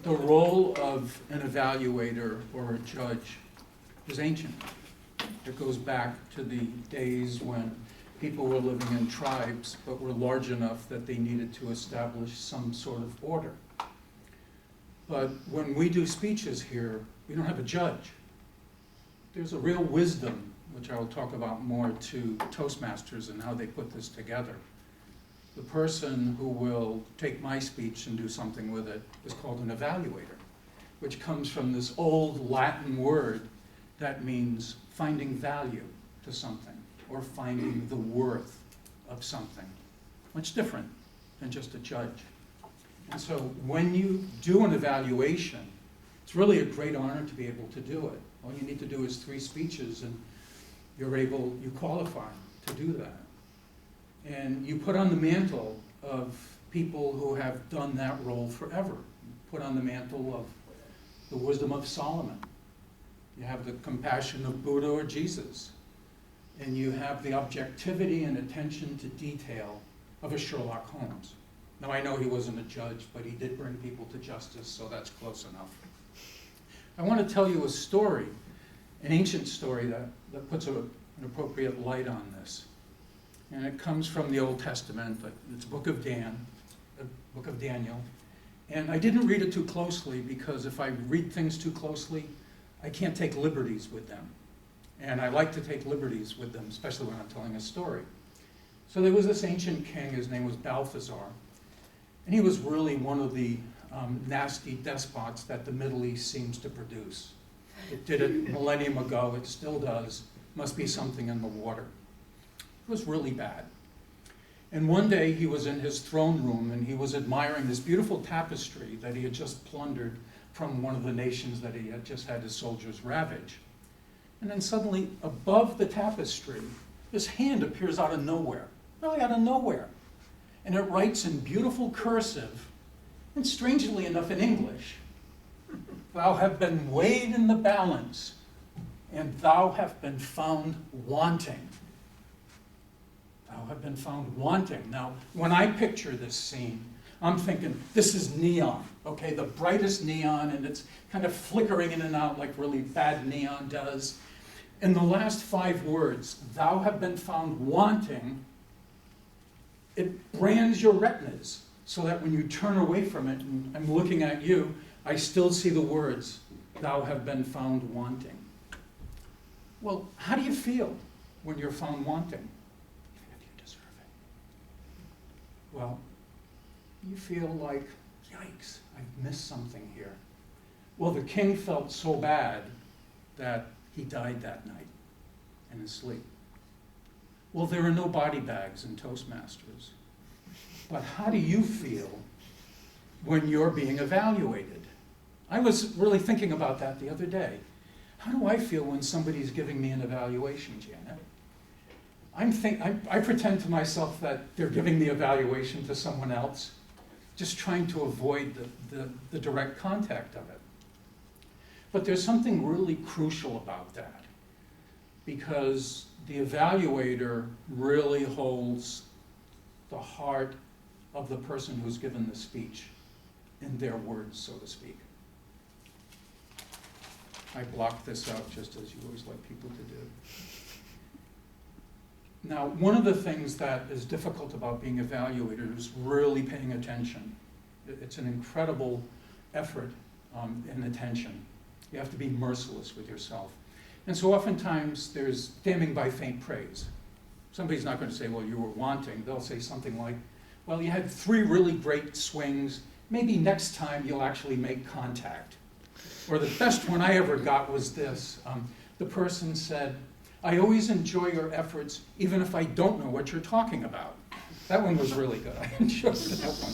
The role of an evaluator or a judge is ancient. It goes back to the days when people were living in tribes but were large enough that they needed to establish some sort of order. But when we do speeches here, we don't have a judge. There's a real wisdom, which I will talk about more, to Toastmasters and how they put this together. The person who will take my speech and do something with it is called an evaluator, which comes from this old Latin word that means finding value to something or finding the worth of something. Much different than just a judge. And so when you do an evaluation, it's really a great honor to be able to do it. All you need to do is 3 speeches and you qualify to do that. And you put on the mantle of people who have done that role forever. You put on the mantle of the wisdom of Solomon. You have the compassion of Buddha or Jesus. And you have the objectivity and attention to detail of a Sherlock Holmes. Now, I know he wasn't a judge, but he did bring people to justice, so that's close enough. I want to tell you a story, an ancient story that puts an appropriate light on this. And it comes from the Old Testament. It's the book of Daniel. And I didn't read it too closely because if I read things too closely, I can't take liberties with them. And I like to take liberties with them, especially when I'm telling a story. So there was this ancient king, his name was Balthazar. And he was really one of the nasty despots that the Middle East seems to produce. It did it a millennium ago, it still does. Must be something in the water. It was really bad. And one day he was in his throne room and he was admiring this beautiful tapestry that he had just plundered from one of the nations that he had just had his soldiers ravage. And then suddenly, above the tapestry, this hand appears out of nowhere, really out of nowhere. And it writes in beautiful cursive, and strangely enough in English, "Thou have been weighed in the balance, and thou have been found wanting." Thou have been found wanting. Now, when I picture this scene, I'm thinking, this is neon, okay? The brightest neon, and it's kind of flickering in and out like really bad neon does. In the last 5 words, "thou have been found wanting," it brands your retinas so that when you turn away from it, and I'm looking at you, I still see the words, "thou have been found wanting." Well, how do you feel when you're found wanting? You deserve it. Well, you feel like, yikes, I've missed something here. Well, the king felt so bad that he died that night in his sleep. Well, there are no body bags in Toastmasters. But how do you feel when you're being evaluated? I was really thinking about that the other day. How do I feel when somebody's giving me an evaluation, Janet? I pretend to myself that they're giving the evaluation to someone else, just trying to avoid the direct contact of it. But there's something really crucial about that, because the evaluator really holds the heart of the person who's given the speech in their words, so to speak. I blocked this out just as you always like people to do. Now, one of the things that is difficult about being evaluator is really paying attention. It's an incredible effort in attention. You have to be merciless with yourself. And so oftentimes there's damning by faint praise. Somebody's not going to say, well, you were wanting. They'll say something like, well, you had 3 really great swings. Maybe next time you'll actually make contact. Or the best one I ever got was this. The person said, I always enjoy your efforts, even if I don't know what you're talking about. That one was really good. I enjoyed that one.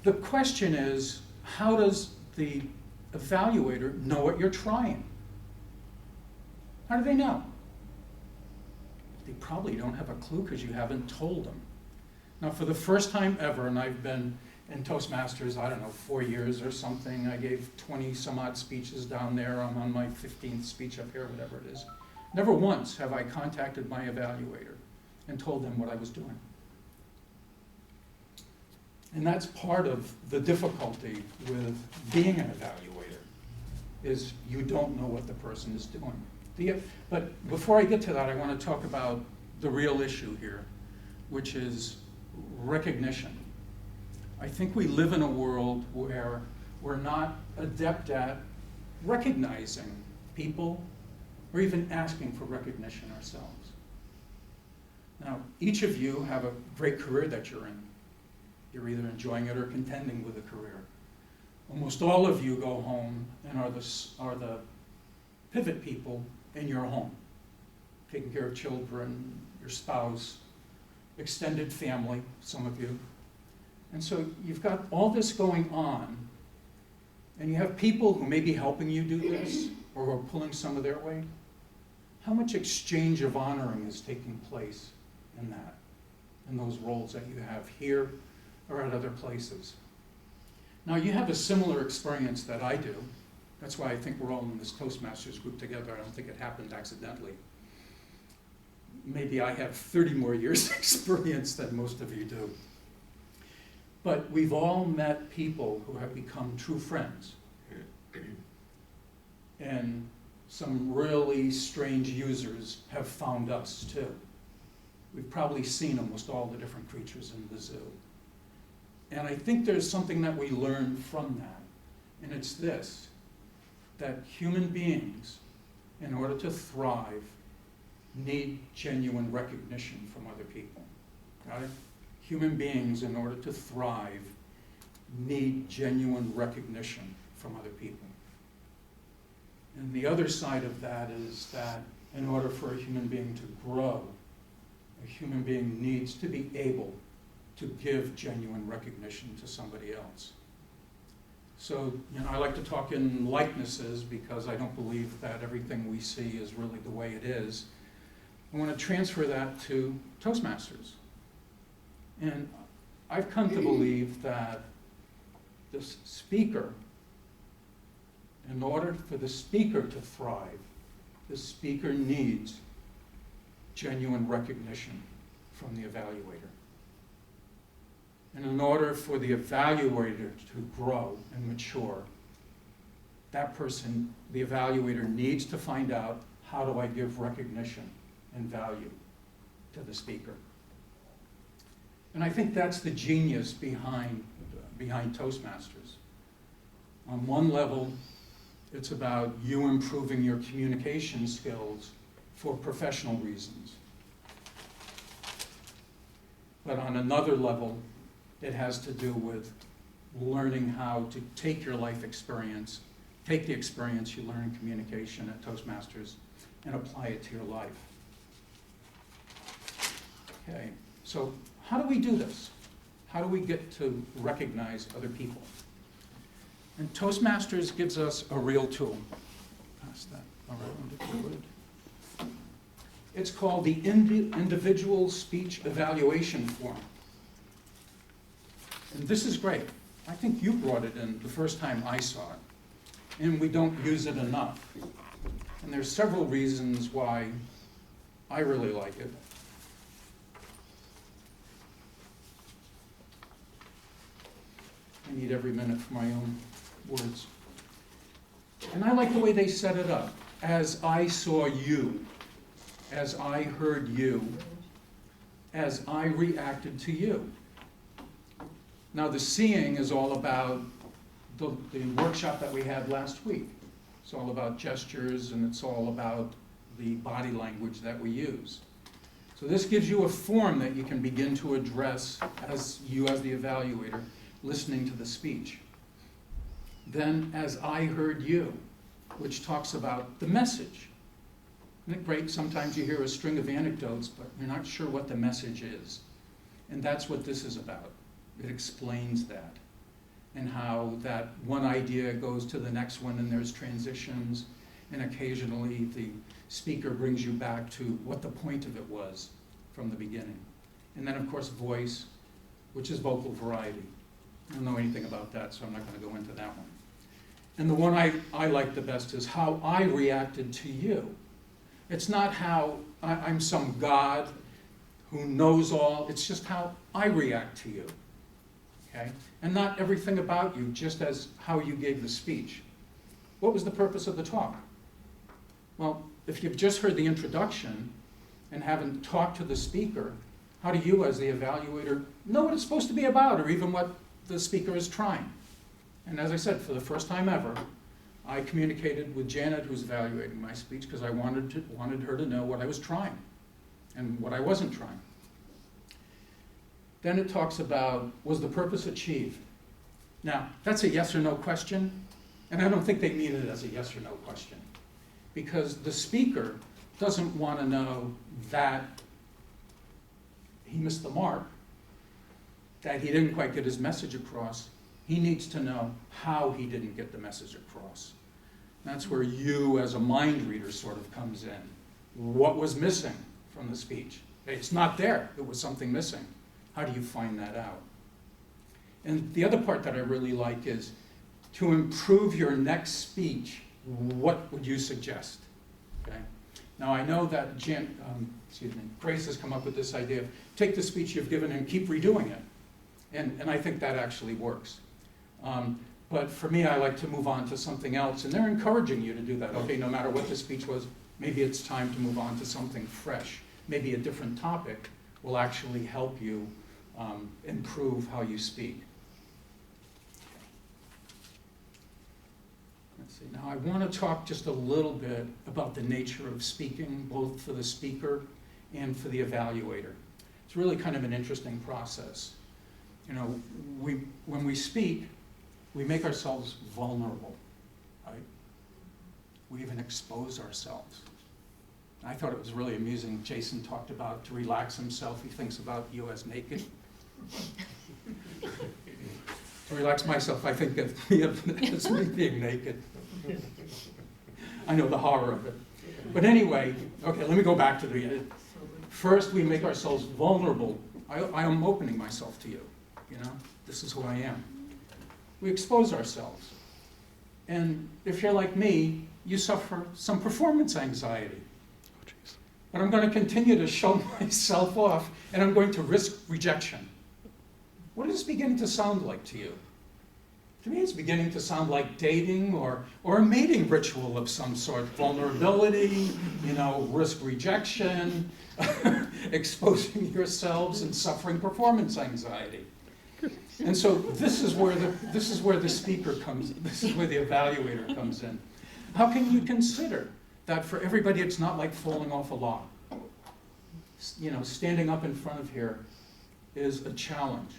The question is, how does the evaluator know what you're trying? How do they know? They probably don't have a clue because you haven't told them. Now, for the first time ever, and I've been in Toastmasters, I don't know, 4 years or something. I gave 20 some odd speeches down there. I'm on my 15th speech up here, whatever it is. Never once have I contacted my evaluator and told them what I was doing. And that's part of the difficulty with being an evaluator, is you don't know what the person is doing. But before I get to that, I want to talk about the real issue here, which is recognition. I think we live in a world where we're not adept at recognizing people or even asking for recognition ourselves. Now, each of you have a great career that you're in. You're either enjoying it or contending with a career. Almost all of you go home and are the pivot people in your home, taking care of children, your spouse, extended family, some of you. And so you've got all this going on, and you have people who may be helping you do this, or who are pulling some of their weight. How much exchange of honoring is taking place in that, in those roles that you have here or at other places? Now, you have a similar experience that I do. That's why I think we're all in this Toastmasters group together. I don't think it happened accidentally. Maybe I have 30 more years experience than most of you do. But we've all met people who have become true friends. And some really strange users have found us too. We've probably seen almost all the different creatures in the zoo. And I think there's something that we learn from that. And it's this, that human beings, in order to thrive, need genuine recognition from other people. Got it? Human beings, in order to thrive, need genuine recognition from other people. And the other side of that is that in order for a human being to grow, a human being needs to be able to give genuine recognition to somebody else. So, I like to talk in likenesses because I don't believe that everything we see is really the way it is. I want to transfer that to Toastmasters. And I've come to believe that the speaker, in order for the speaker to thrive, the speaker needs genuine recognition from the evaluator. And in order for the evaluator to grow and mature, that person, the evaluator, needs to find out, how do I give recognition and value to the speaker? And I think that's the genius behind Toastmasters. On one level, it's about you improving your communication skills for professional reasons. But on another level, it has to do with learning how to take your life experience, take the experience you learn in communication at Toastmasters, and apply it to your life. Okay, so how do we do this? How do we get to recognize other people? And Toastmasters gives us a real tool. Pass that around if you would. It's called the Individual Speech Evaluation Form. And this is great. I think you brought it in the first time I saw it. And we don't use it enough. And there's several reasons why I really like it. I need every minute for my own words. And I like the way they set it up. As I saw you, as I heard you, as I reacted to you. Now the seeing is all about the workshop that we had last week. It's all about gestures, and it's all about the body language that we use. So this gives you a form that you can begin to address as the evaluator, listening to the speech. Then, as I heard you, which talks about the message. Isn't it great? Sometimes you hear a string of anecdotes, but you're not sure what the message is. And that's what this is about. It explains that, and how that one idea goes to the next one, and there's transitions, and occasionally the speaker brings you back to what the point of it was from the beginning. And then, of course, voice, which is vocal variety. I don't know anything about that, so I'm not going to go into that one. And the one I like the best is how I reacted to you. It's not how I'm some God who knows all. It's just how I react to you. okay? And not everything about you, just as how you gave the speech. What was the purpose of the talk? Well, if you've just heard the introduction and haven't talked to the speaker, how do you, as the evaluator, know what it's supposed to be about, or even what the speaker is trying? And as I said, for the first time ever, I communicated with Janet, who's evaluating my speech, because I wanted her to know what I was trying and what I wasn't trying. Then it talks about, was the purpose achieved? Now, that's a yes or no question, and I don't think they mean it as a yes or no question, because the speaker doesn't want to know that he missed the mark, that he didn't quite get his message across. He needs to know how he didn't get the message across. That's where you, as a mind reader, sort of comes in. What was missing from the speech? It's not there. There was something missing. How do you find that out? And the other part that I really like is, to improve your next speech, what would you suggest? Okay. Now, I know that Grace has come up with this idea of take the speech you've given and keep redoing it. And I think that actually works. But for me, I like to move on to something else, and they're encouraging you to do that. Okay, no matter what the speech was, maybe it's time to move on to something fresh. Maybe a different topic will actually help you improve how you speak. Let's see. Now, I want to talk just a little bit about the nature of speaking, both for the speaker and for the evaluator. It's really kind of an interesting process. You know, when we speak, we make ourselves vulnerable, right? We even expose ourselves. I thought it was really amusing. Jason talked about to relax himself, he thinks about you as naked. To relax myself, I think of me as me being naked. I know the horror of it. But anyway, okay, let me go back to the first, we make ourselves vulnerable. I am opening myself to you, you know? This is who I am. We expose ourselves. And if you're like me, you suffer some performance anxiety. But I'm going to continue to show myself off, and I'm going to risk rejection. What does this begin to sound like to you? To me, it's beginning to sound like dating or a mating ritual of some sort. Vulnerability, you know, risk rejection, exposing yourselves and suffering performance anxiety. And so this is where the speaker comes, this is where the evaluator comes in. How can you consider that for everybody it's not like falling off a log? You know, standing up in front of here is a challenge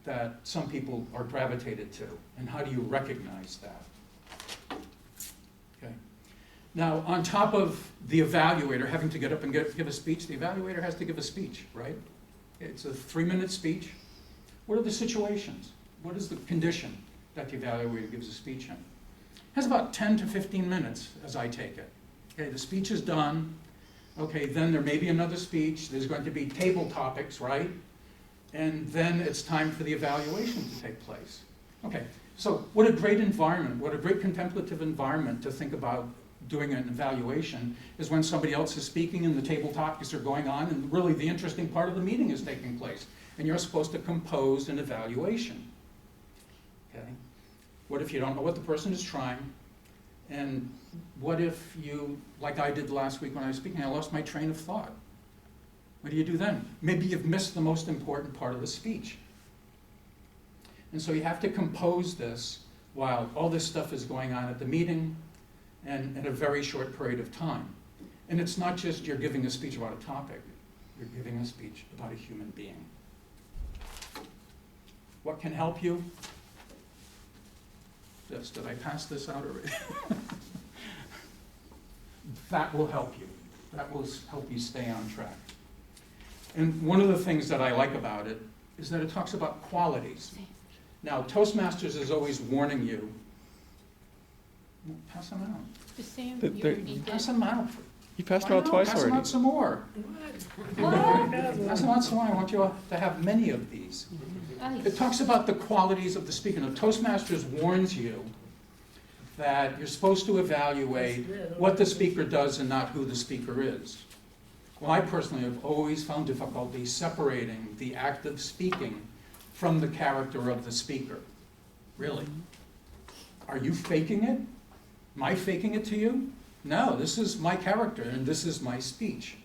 that some people are gravitated to. And how do you recognize that? Okay. Now, on top of the evaluator having to get up and give a speech, the evaluator has to give a speech, right? It's a 3-minute speech. What are the situations? What is the condition that the evaluator gives a speech in? It has about 10 to 15 minutes, as I take it. Okay, the speech is done. Okay, then there may be another speech. There's going to be table topics, right? And then it's time for the evaluation to take place. Okay, so what a great environment, what a great contemplative environment to think about doing an evaluation is when somebody else is speaking and the table topics are going on and really the interesting part of the meeting is taking place. And you're supposed to compose an evaluation. Okay? What if you don't know what the person is trying? And what if you, like I did last week when I was speaking, I lost my train of thought? What do you do then? Maybe you've missed the most important part of the speech. And so you have to compose this while all this stuff is going on at the meeting and in a very short period of time. And it's not just you're giving a speech about a topic, you're giving a speech about a human being. What can help you? This, did I pass this out already? That will help you. That will help you stay on track. And one of the things that I like about it is that it talks about qualities. Now, Toastmasters is always warning you. Pass them out. The same, you already did. Pass them out. You passed them out twice Pass them already. out some more. What? Pass them out some more. I want you to have many of these. It talks about the qualities of the speaker. Now, Toastmasters warns you that you're supposed to evaluate what the speaker does and not who the speaker is. Well, I personally have always found difficulty separating the act of speaking from the character of the speaker. Really? Are you faking it? Am I faking it to you? No, this is my character and this is my speech.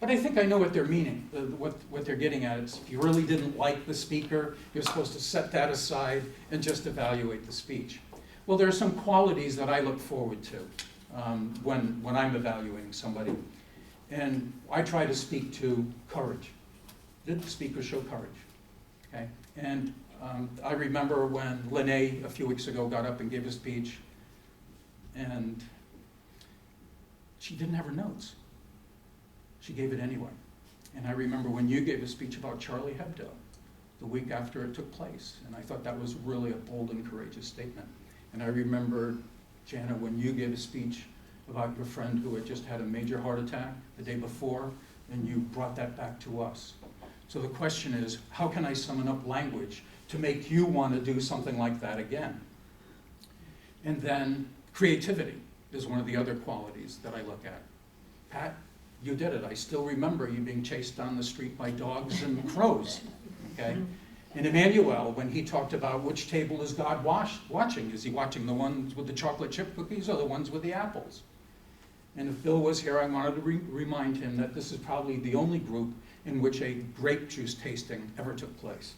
But I think I know what they're meaning, what they're getting at. Is if you really didn't like the speaker, you're supposed to set that aside and just evaluate the speech. Well, there are some qualities that I look forward to when I'm evaluating somebody. And I try to speak to courage. Did the speaker show courage? Okay. And I remember when Lene a few weeks ago got up and gave a speech, and she didn't have her notes. She gave it anyway. And I remember when you gave a speech about Charlie Hebdo the week after it took place, and I thought that was really a bold and courageous statement. And I remember, Jana, when you gave a speech about your friend who had just had a major heart attack the day before, and you brought that back to us. So the question is, how can I summon up language to make you want to do something like that again? And then creativity is one of the other qualities that I look at. Pat, you did it. I still remember you being chased down the street by dogs and crows, okay? And Emmanuel, when he talked about which table is God watching, is he watching the ones with the chocolate chip cookies or the ones with the apples? And if Bill was here, I wanted to remind him that this is probably the only group in which a grape juice tasting ever took place.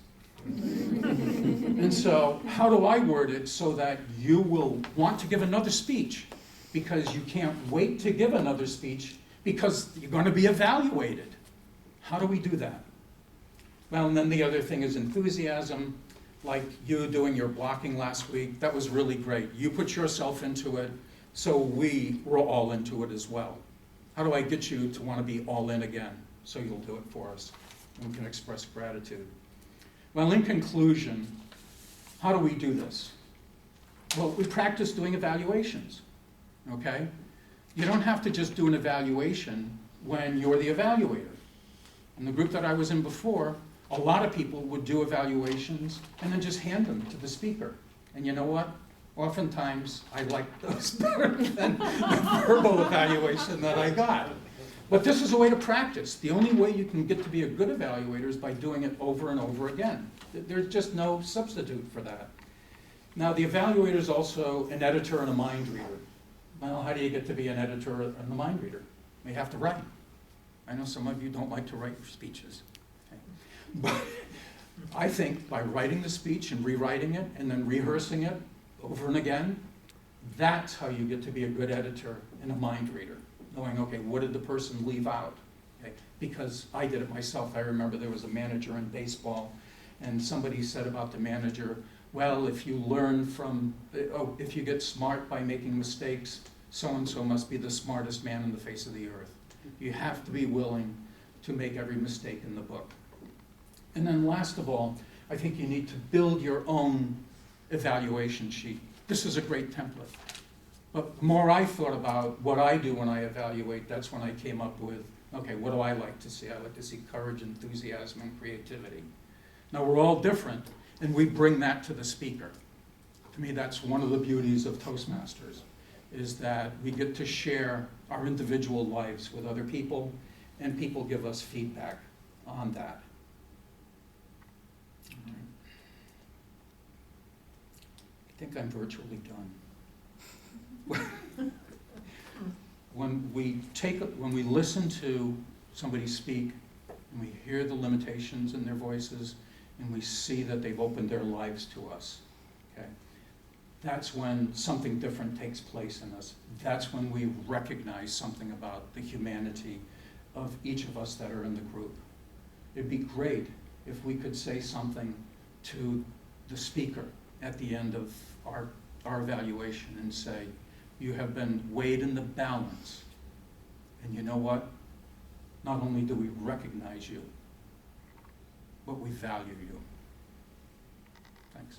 And so, how do I word it so that you will want to give another speech? Because you can't wait to give another speech because you're going to be evaluated. How do we do that? Well, and then the other thing is enthusiasm, like you doing your blocking last week. That was really great. You put yourself into it, so we were all into it as well. How do I get you to want to be all in again so you'll do it for us and we can express gratitude? Well, in conclusion, how do we do this? Well, we practice doing evaluations, okay? You don't have to just do an evaluation when you're the evaluator. In the group that I was in before, a lot of people would do evaluations and then just hand them to the speaker. And you know what? Oftentimes, I like those better than the verbal evaluation that I got. But this is a way to practice. The only way you can get to be a good evaluator is by doing it over and over again. There's just no substitute for that. Now, the evaluator is also an editor and a mind reader. Well, how do you get to be an editor and a mind reader? You have to write. I know some of you don't like to write speeches. Okay. But I think by writing the speech and rewriting it and then rehearsing it over and again, that's how you get to be a good editor and a mind reader. Knowing, okay, what did the person leave out? Okay. Because I did it myself. I remember there was a manager in baseball, and somebody said about the manager, well, if you learn from, if you get smart by making mistakes, so-and-so must be the smartest man on the face of the earth. You have to be willing to make every mistake in the book. And then last of all, I think you need to build your own evaluation sheet. This is a great template. But the more I thought about what I do when I evaluate, that's when I came up with, okay, what do I like to see? I like to see courage, enthusiasm, and creativity. Now, we're all different, and we bring that to the speaker. To me, that's one of the beauties of Toastmasters, is that we get to share our individual lives with other people, and people give us feedback on that. I think I'm virtually done. When we listen to somebody speak, and we hear the limitations in their voices, and we see that they've opened their lives to us, okay? That's when something different takes place in us. That's when we recognize something about the humanity of each of us that are in the group. It'd be great if we could say something to the speaker at the end of our evaluation and say, you have been weighed in the balance. And you know what? Not only do we recognize you, but we value you. Thanks.